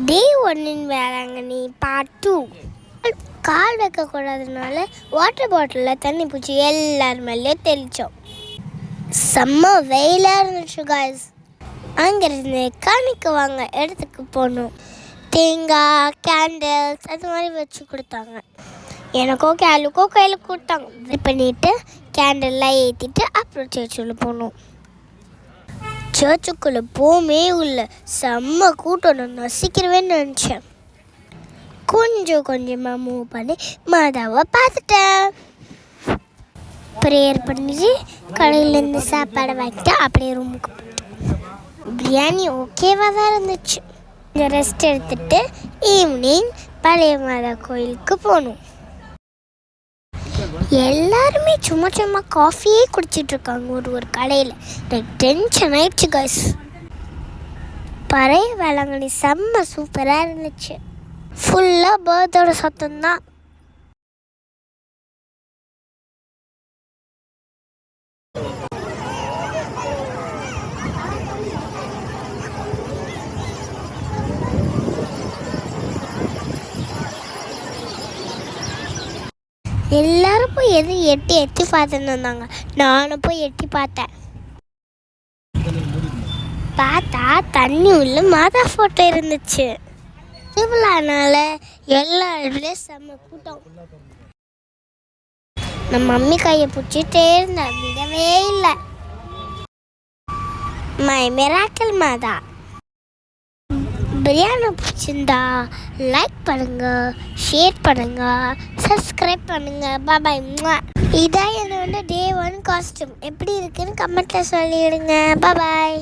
டே 1 Velankanni part 2. கால் வைக்கக்கூடாதனால water பாட்டிலில் தண்ணி பூச்சி எல்லார் மேலேயும் தெளித்தோம். செம்ம வெயிலாக இருந்துச்சு காய்ஸ். அங்கேருந்து காணிக்க வாங்க இடத்துக்கு போனோம். தேங்காய், கேண்டில்ஸ் அது மாதிரி வச்சு கொடுத்தாங்க. எனக்கோ கேளுக்கோ கையில் கொடுத்தாங்க. இது பண்ணிவிட்டு கேண்டில்லாம் ஏற்றிட்டு அப்புறம் சர்ச்சுக்குள்ளே போனோம். சர்ச்சுக்குள்ளே போமே உள்ள செம்ம கூட்டம். நான் நசிக்கிறவேன்னு நினச்சேன். கொஞ்சமாக மூவ் பண்ணி மாதாவை பார்த்துட்டேன். ப்ரேயர் பண்ணிட்டு கடையிலேருந்து சாப்பாடை வாங்கிட்டு அப்படியே ரூமுக்கு பிரியாணி ஓகேவாக தான் இருந்துச்சு. கொஞ்சம் ரெஸ்ட் எடுத்துகிட்டு ஈவினிங் பழைய மாதா கோயிலுக்கு போகணும். எல்லாருமே சும்மா காஃபியே குடிச்சிட்ருக்காங்க ஒரு கடையில். எனக்கு டென்ஷன் ஆயிடுச்சு காய்ஸ். பழைய வேளாங்கண்ணி செம்ம சூப்பராக இருந்துச்சு. ஃபுல்லாக பேர்தோட சத்தம்தான். எல்லாரும் போய் எட்டி பார்த்துன்னு இருந்தாங்க. நானும் போய் எட்டி பார்த்தேன். பார்த்தா தண்ணி உள்ள மாதா ஃபோட்டோ இருந்துச்சு. இவ்வளோனால எல்லா இடத்துலையும் செம்ம கூட்டம். நம்ம மம்மி கையை பிடிச்சிட்டே இருந்தேன், விடவே இல்லை. மை மிராக்கிள் மாதா. பிரியாணி பிடிச்சிருந்தா லைக் பண்ணுங்க, ஷேர் பண்ணுங்க, சப்ஸ்கிரைப் பண்ணுங்க. பாய். இதான் என்னோட டே 1 காஸ்டியூம். எப்படி இருக்குன்னு கமெண்ட்ல சொல்லிடுங்க. பாய்.